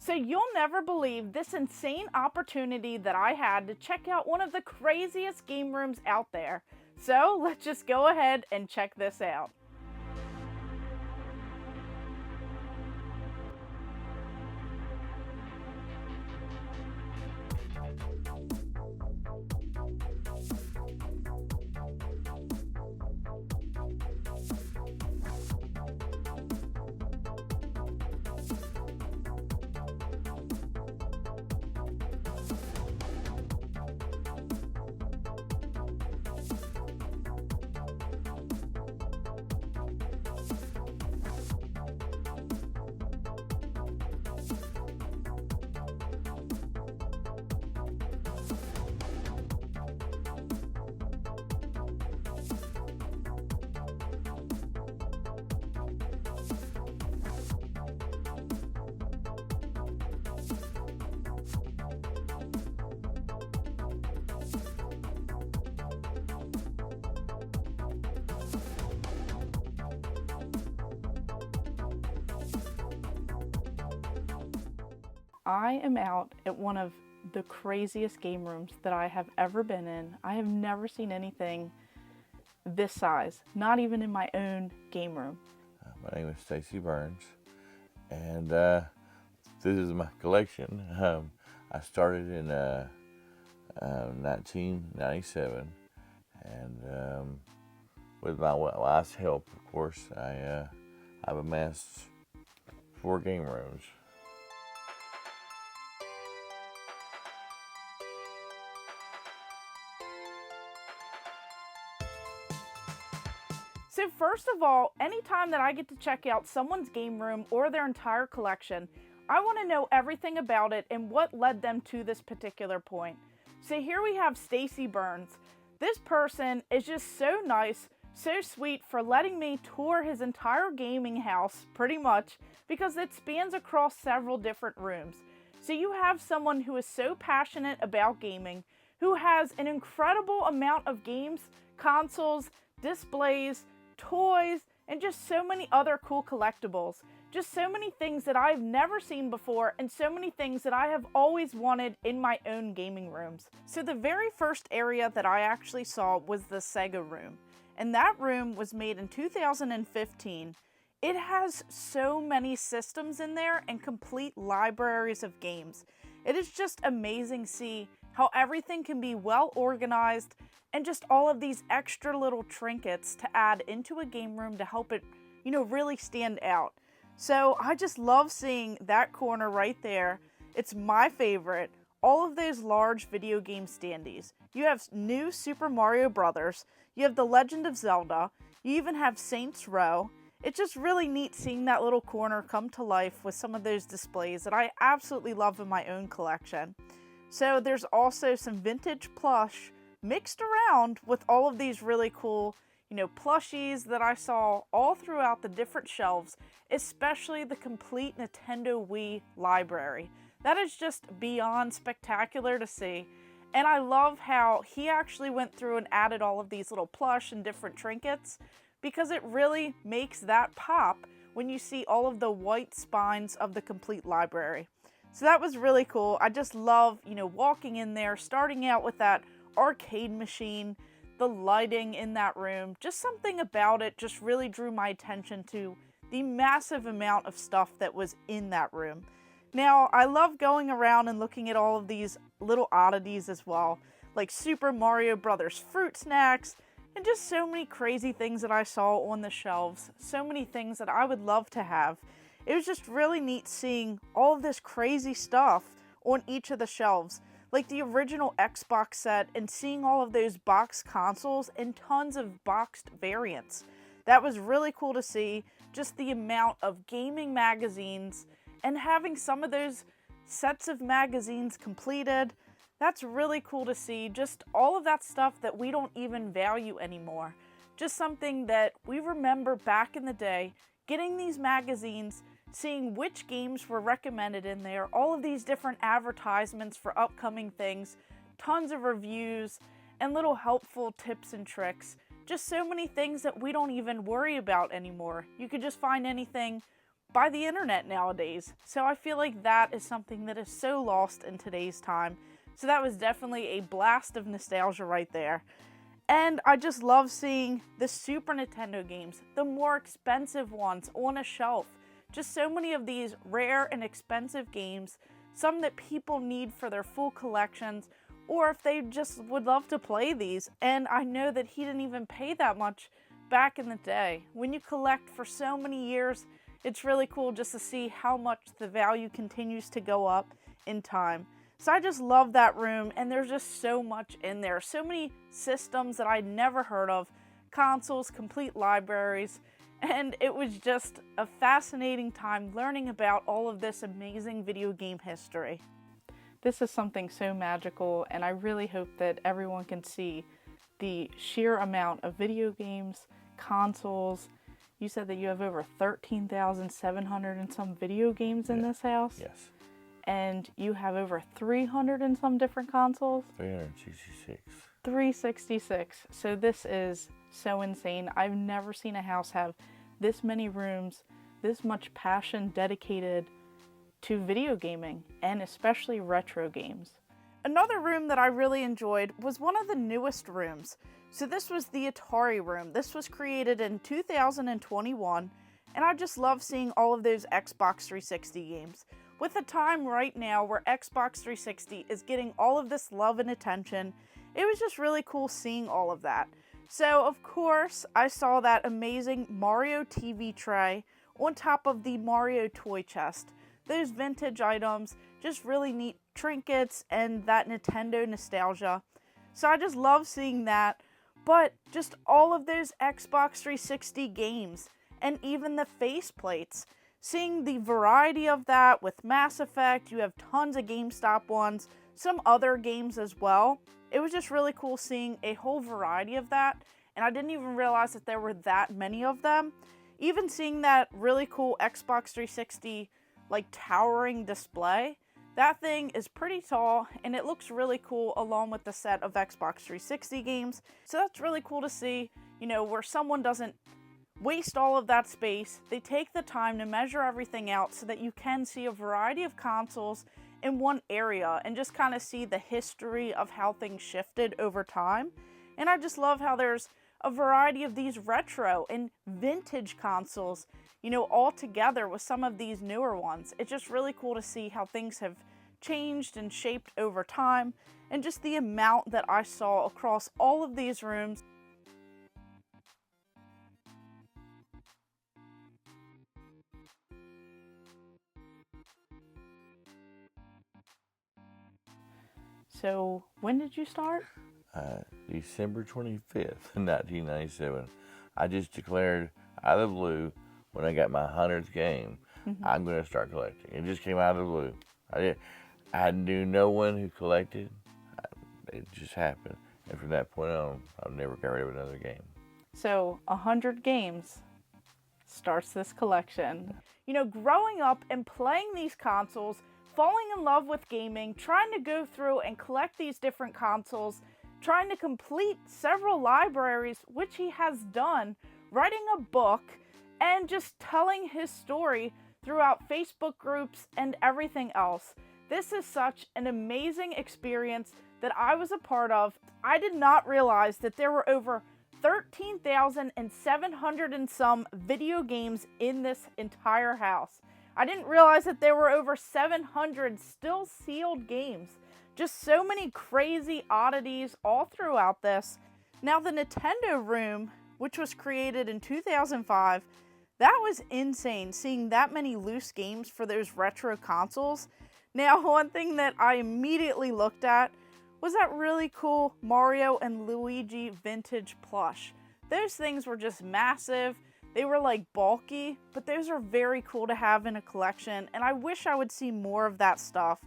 So you'll never believe this insane opportunity that I had to check out one of the craziest game rooms out there. So let's just go ahead and check this out. I am out at one of the craziest game rooms that I have ever been in. I have never seen anything this size, not even in my own game room. My name is Stacy Burns, and this is my collection. I started in 1997, and with my wife's help, of course, I've amassed 4 game rooms. So first of all, anytime that I get to check out someone's game room or their entire collection, I want to know everything about it and what led them to this particular point. So here we have Stacy Burns. This person is just so nice, so sweet for letting me tour his entire gaming house, pretty much, because it spans across several different rooms. So you have someone who is so passionate about gaming, who has an incredible amount of games, consoles, displays, toys, and just so many other cool collectibles. Just so many things that I've never seen before, and so many things that I have always wanted in my own gaming rooms. So the very first area that I actually saw was the Sega Room, and that room was made in 2015. It has so many systems in there and complete libraries of games. It is just amazing to see how everything can be well organized, and just all of these extra little trinkets to add into a game room to help it, really stand out. So I just love seeing that corner right there. It's my favorite. All of those large video game standees. You have new Super Mario Brothers. You have The Legend of Zelda. You even have Saints Row. It's just really neat seeing that little corner come to life with some of those displays that I absolutely love in my own collection. So there's also some vintage plush mixed around with all of these really cool, plushies that I saw all throughout the different shelves, especially the complete Nintendo Wii library. That is just beyond spectacular to see. And I love how he actually went through and added all of these little plush and different trinkets, because it really makes that pop when you see all of the white spines of the complete library. So that was really cool. I just love, walking in there, starting out with that arcade machine, the lighting in that room, just something about it just really drew my attention to the massive amount of stuff that was in that room. Now, I love going around and looking at all of these little oddities as well, like Super Mario Brothers fruit snacks, and just so many crazy things that I saw on the shelves, so many things that I would love to have. It was just really neat seeing all of this crazy stuff on each of the shelves, like the original Xbox set, and seeing all of those boxed consoles and tons of boxed variants. That was really cool to see, just the amount of gaming magazines, and having some of those sets of magazines completed. That's really cool to see, just all of that stuff that we don't even value anymore. Just something that we remember back in the day, getting these magazines, seeing which games were recommended in there, all of these different advertisements for upcoming things, tons of reviews, and little helpful tips and tricks. Just so many things that we don't even worry about anymore. You could just find anything by the internet nowadays. So I feel like that is something that is so lost in today's time. So that was definitely a blast of nostalgia right there. And I just love seeing the Super Nintendo games, the more expensive ones on a shelf. Just so many of these rare and expensive games, some that people need for their full collections, or if they just would love to play these. And I know that he didn't even pay that much back in the day. When you collect for so many years, it's really cool just to see how much the value continues to go up in time. So I just love that room, and there's just so much in there. So many systems that I'd never heard of, consoles, complete libraries, and it was just a fascinating time learning about all of this amazing video game history. This is something so magical, and I really hope that everyone can see the sheer amount of video games, consoles. You said that you have over 13,700 and some video games in this house? Yes. And you have over 300 and some different consoles? 366. 366. So this is so insane. I've never seen a house have this many rooms, this much passion dedicated to video gaming, and especially retro games. Another room that I really enjoyed was one of the newest rooms. So this was the Atari Room. This was created in 2021, and I just love seeing all of those Xbox 360 games. With a time right now where Xbox 360 is getting all of this love and attention, it was just really cool seeing all of that. So of course, I saw that amazing Mario TV tray on top of the Mario toy chest. Those vintage items, just really neat trinkets and that Nintendo nostalgia. So I just love seeing that, but just all of those Xbox 360 games and even the faceplates. Seeing the variety of that with Mass Effect, you have tons of GameStop ones, some other games as well. It was just really cool seeing a whole variety of that, and I didn't even realize that there were that many of them. Even seeing that really cool Xbox 360 like towering display, that thing is pretty tall and it looks really cool along with the set of Xbox 360 games. So that's really cool to see, you know, where someone doesn't waste all of that space. They take the time to measure everything out so that you can see a variety of consoles in one area and just kind of see the history of how things shifted over time. And I just love how there's a variety of these retro and vintage consoles, you know, all together with some of these newer ones. It's just really cool to see how things have changed and shaped over time, and just the amount that I saw across all of these rooms. So, when did you start? December 25th, 1997. I just declared out of the blue when I got my 100th game, I'm going to start collecting. It just came out of the blue. I knew no one who collected. It just happened. And from that point on, I've never got rid of another game. So, 100 games starts this collection. You know, growing up and playing these consoles, falling in love with gaming, trying to go through and collect these different consoles, trying to complete several libraries, which he has done, writing a book, and just telling his story throughout Facebook groups and everything else. This is such an amazing experience that I was a part of. I did not realize that there were over 13,700 and some video games in this entire house. I didn't realize that there were over 700 still sealed games. Just so many crazy oddities all throughout this. Now the Nintendo Room, which was created in 2005, that was insane seeing that many loose games for those retro consoles. Now one thing that I immediately looked at was that really cool Mario and Luigi vintage plush. Those things were just massive. They were like bulky, but those are very cool to have in a collection, and I wish I would see more of that stuff.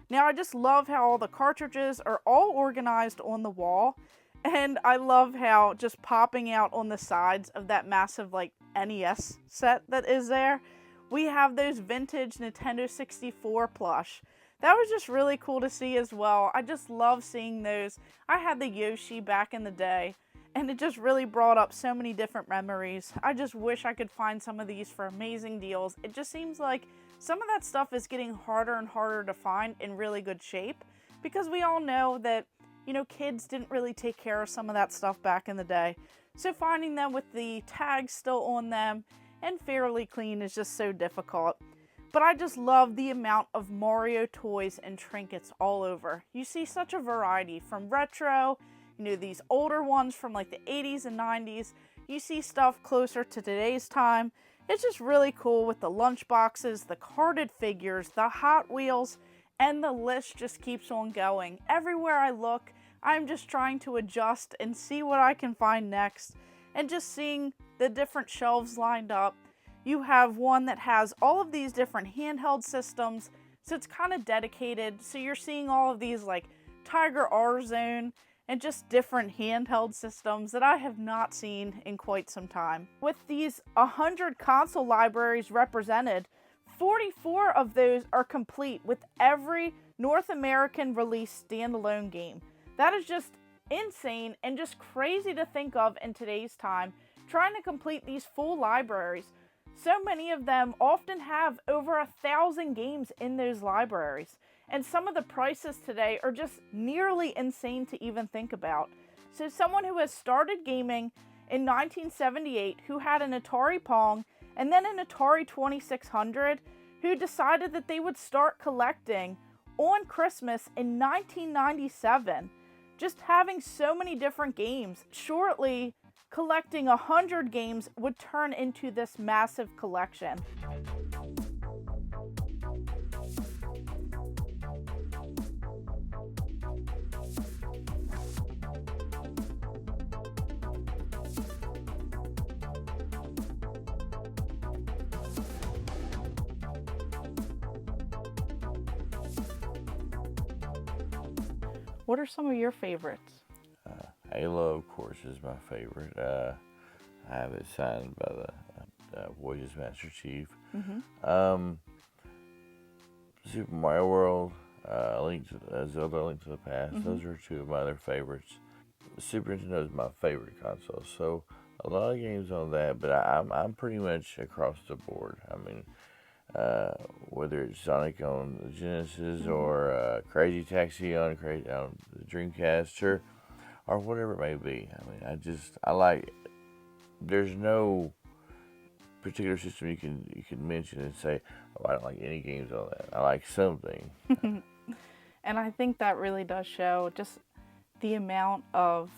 Now I just love how all the cartridges are all organized on the wall, and I love how just popping out on the sides of that massive like NES set that is there, we have those vintage Nintendo 64 plush. That was just really cool to see as well. I just love seeing those. I had the Yoshi back in the day, and it just really brought up so many different memories. I just wish I could find some of these for amazing deals. It just seems like some of that stuff is getting harder and harder to find in really good shape, because we all know that, you know, kids didn't really take care of some of that stuff back in the day. So finding them with the tags still on them and fairly clean is just so difficult. But I just love the amount of Mario toys and trinkets all over. You see such a variety, from retro, you know, these older ones from like the 80s and 90s. You see stuff closer to today's time. It's just really cool with the lunch boxes, the carded figures, the Hot Wheels, and the list just keeps on going. Everywhere I look, I'm just trying to adjust and see what I can find next. And just seeing the different shelves lined up. You have one that has all of these different handheld systems, so it's kind of dedicated. So you're seeing all of these like Tiger R Zone and just different handheld systems that I have not seen in quite some time. With these 100 console libraries represented, 44 of those are complete with every North American released standalone game. That is just insane and just crazy to think of in today's time, trying to complete these full libraries. So many of them often have over 1,000 games in those libraries, and some of the prices today are just nearly insane to even think about. So someone who has started gaming in 1978, who had an Atari Pong and then an Atari 2600, who decided that they would start collecting on Christmas in 1997, just having so many different games. Shortly, collecting 100 games would turn into this massive collection. What are some of your favorites? Halo, of course, is my favorite. I have it signed by the Voyage's Master Chief. Super Mario World, Zelda: Link to the Past. Those are two of my other favorites. Super Nintendo is my favorite console, so a lot of games on that. But I'm pretty much across the board. I mean, whether it's Sonic on the Genesis or Crazy Taxi on the Dreamcast, or whatever it may be. I mean, I like. There's no particular system you can mention and say, oh, I don't like any games on that. I like something. And I think that really does show just the amount of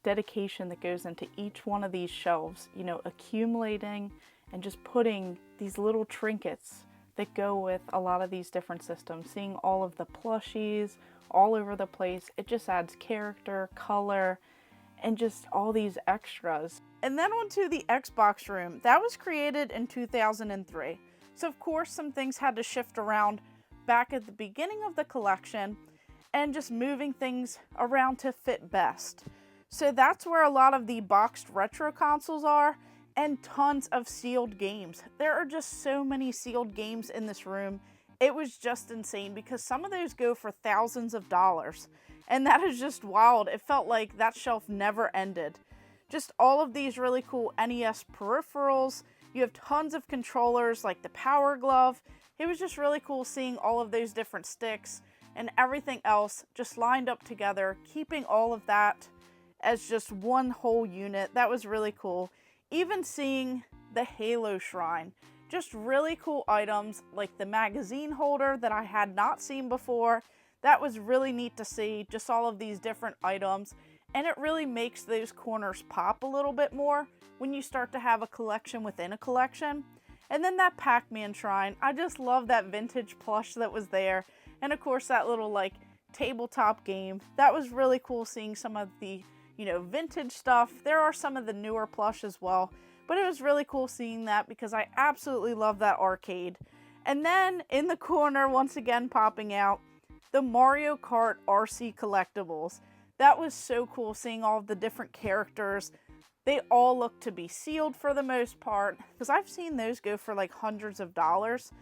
dedication that goes into each one of these shelves. You know, accumulating and just putting these little trinkets that go with a lot of these different systems. Seeing all of the plushies all over the place, it just adds character, color, and just all these extras. And then onto the Xbox Room. That was created in 2003. So of course some things had to shift around back at the beginning of the collection and just moving things around to fit best. So that's where a lot of the boxed retro consoles are, and tons of sealed games. There are just so many sealed games in this room. It was just insane because some of those go for thousands of dollars. And that is just wild. It felt like that shelf never ended. Just all of these really cool NES peripherals. You have tons of controllers like the Power Glove. It was just really cool seeing all of those different sticks and everything else just lined up together, keeping all of that as just one whole unit. That was really cool. Even seeing the Halo Shrine. Just really cool items like the magazine holder that I had not seen before. That was really neat to see, just all of these different items. And it really makes those corners pop a little bit more when you start to have a collection within a collection. And then that Pac-Man shrine. I just love that vintage plush that was there. And of course that little like tabletop game. That was really cool seeing some of the, you know, vintage stuff. There are some of the newer plush as well. But it was really cool seeing that because I absolutely love that arcade. And then in the corner, once again popping out, the Mario Kart RC collectibles. That was so cool seeing all of the different characters. They all look to be sealed for the most part, because I've seen those go for like hundreds of dollars.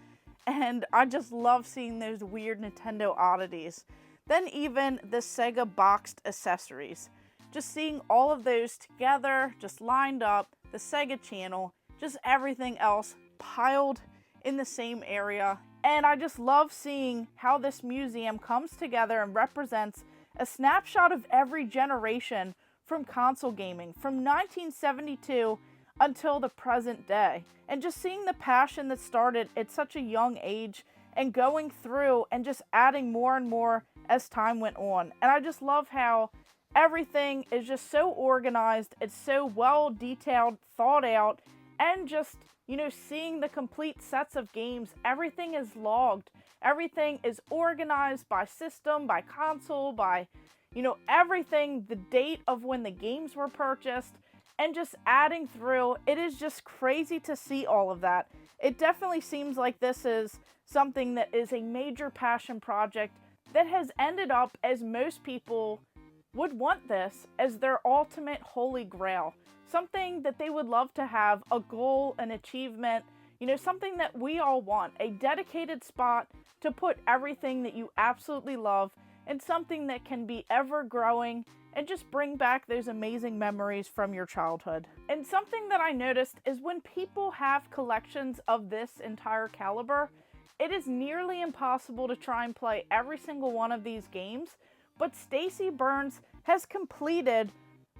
And I just love seeing those weird Nintendo oddities. Then even the Sega boxed accessories. just seeing all of those together, just lined up, the Sega channel, just everything else piled in the same area. And I just love seeing how this museum comes together and represents a snapshot of every generation from console gaming, from 1972 until the present day. And just seeing the passion that started at such a young age and going through and just adding more and more as time went on. And I just love how everything is just so organized, it's so well detailed, thought out, and just, you know, seeing the complete sets of games, everything is logged, everything is organized by system, by console, by, you know, everything, the date of when the games were purchased, and just adding through. It is just crazy to see all of that. It definitely seems like this is something that is a major passion project that has ended up, as most people would want this as their ultimate holy grail. Something that they would love to have, a goal, an achievement, you know, something that we all want, a dedicated spot to put everything that you absolutely love, and something that can be ever growing and just bring back those amazing memories from your childhood. And something that I noticed is when people have collections of this entire caliber, it is nearly impossible to try and play every single one of these games, but Stacy Burns has completed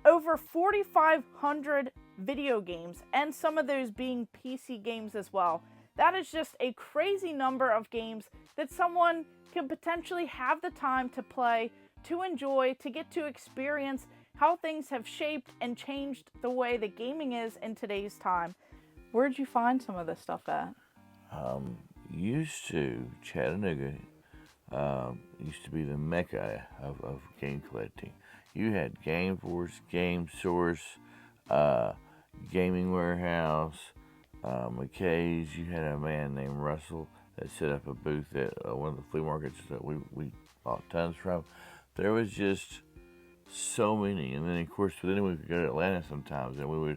over 4,500 video games, and some of those being PC games as well. That is just a crazy number of games that someone can potentially have the time to play, to enjoy, to get to experience how things have shaped and changed the way that gaming is in today's time. Where'd you find some of this stuff at? Used to, Chattanooga used to be the mecca of game collecting. You had Game Force, Game Source, Gaming Warehouse, McKay's. You had a man named Russell that set up a booth at one of the flea markets that we bought tons from. There was just so many, and then of course, then we could go to Atlanta sometimes, and we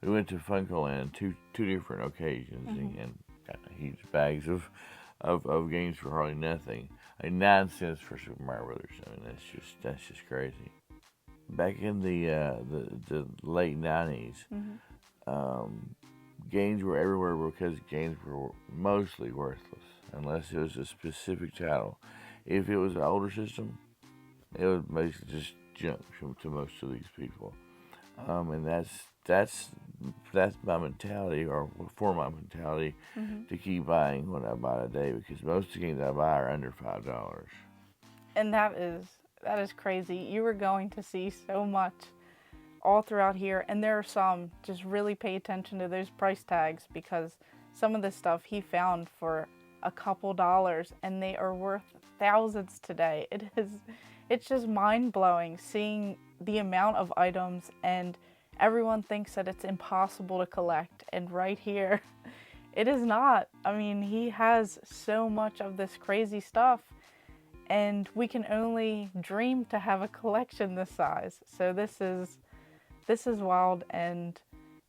went to Funcoland two different occasions, and got huge bags of games for hardly nothing. I mean, 9 cents for Super Mario Brothers. I mean, that's just crazy. Back in the late 90s, games were everywhere because games were mostly worthless unless it was a specific title. If it was an older system, it was basically just junk to most of these people. And that's my mentality, or for my mentality, to keep buying what I buy today, because most of the games I buy are under $5. And that is crazy. You were going to see so much all throughout here, and there are some, just really pay attention to those price tags, because some of the stuff he found for a couple dollars and they are worth thousands today. It's just mind-blowing seeing the amount of items, and everyone thinks that it's impossible to collect, and right here it is not. I mean, he has so much of this crazy stuff, and we can only dream to have a collection this size. So this is wild, and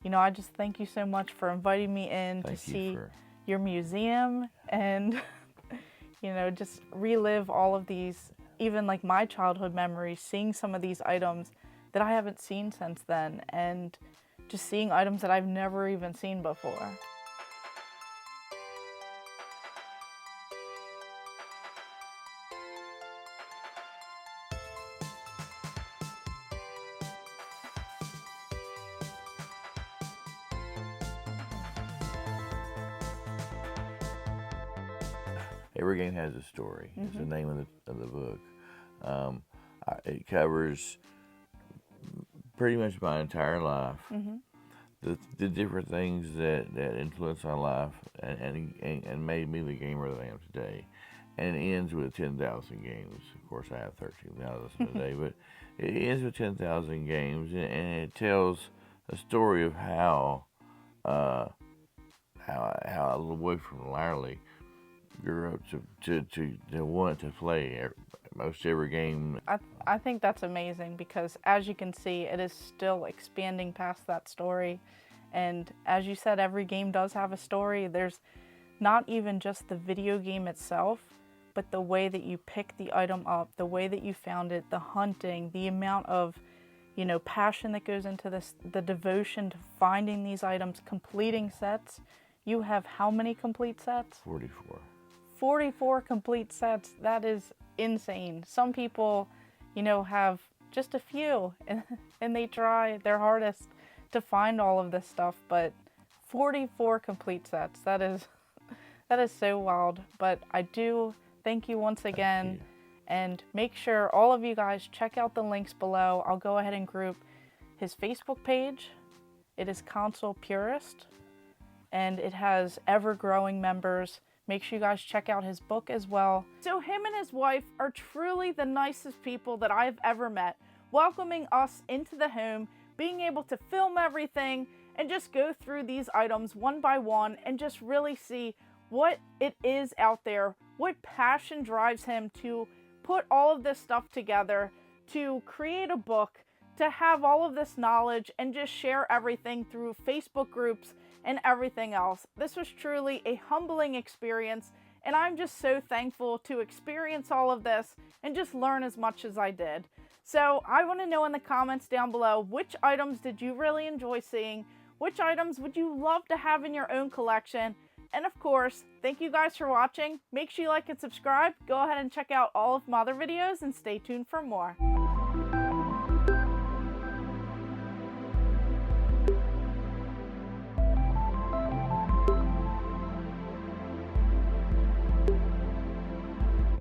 you know, I just thank you so much for inviting me in to see your museum and you know, just relive all of these, even like my childhood memories, seeing some of these items that I haven't seen since then, and just seeing items that I've never even seen before. Every game has a story. It's the name of the book. It covers pretty much my entire life, the different things that influence my life and made me the gamer that I am today. And it ends with 10,000 games. Of course, I have 13,000 today, but it ends with 10,000 games, and it tells a story of how a little boy from Lyerly grew up to want to play most every game. I think that's amazing, because as you can see, it is still expanding past that story. And as you said, every game does have a story. There's not even just the video game itself, but the way that you pick the item up, the way that you found it, the hunting, the amount of, you know, passion that goes into this, the devotion to finding these items, completing sets. You have how many complete sets? 44. 44 complete sets. That is insane. Some people, you know, have just a few and they try their hardest to find all of this stuff, but 44 complete sets. That is so wild. But I do thank you once again, and make sure all of you guys check out the links below. I'll go ahead and group his Facebook page. It is Console Purist, and it has ever-growing members. Make sure you guys check out his book as well. So him and his wife are truly the nicest people that I've ever met, welcoming us into the home, being able to film everything, and just go through these items one by one and just really see what it is out there, what passion drives him to put all of this stuff together, to create a book, to have all of this knowledge and just share everything through Facebook groups and everything else. This was truly a humbling experience, and I'm just so thankful to experience all of this and just learn as much as I did. So I want to know in the comments down below, which items did you really enjoy seeing? Which items would you love to have in your own collection? And of course, thank you guys for watching. Make sure you like and subscribe. Go ahead and check out all of my other videos and stay tuned for more.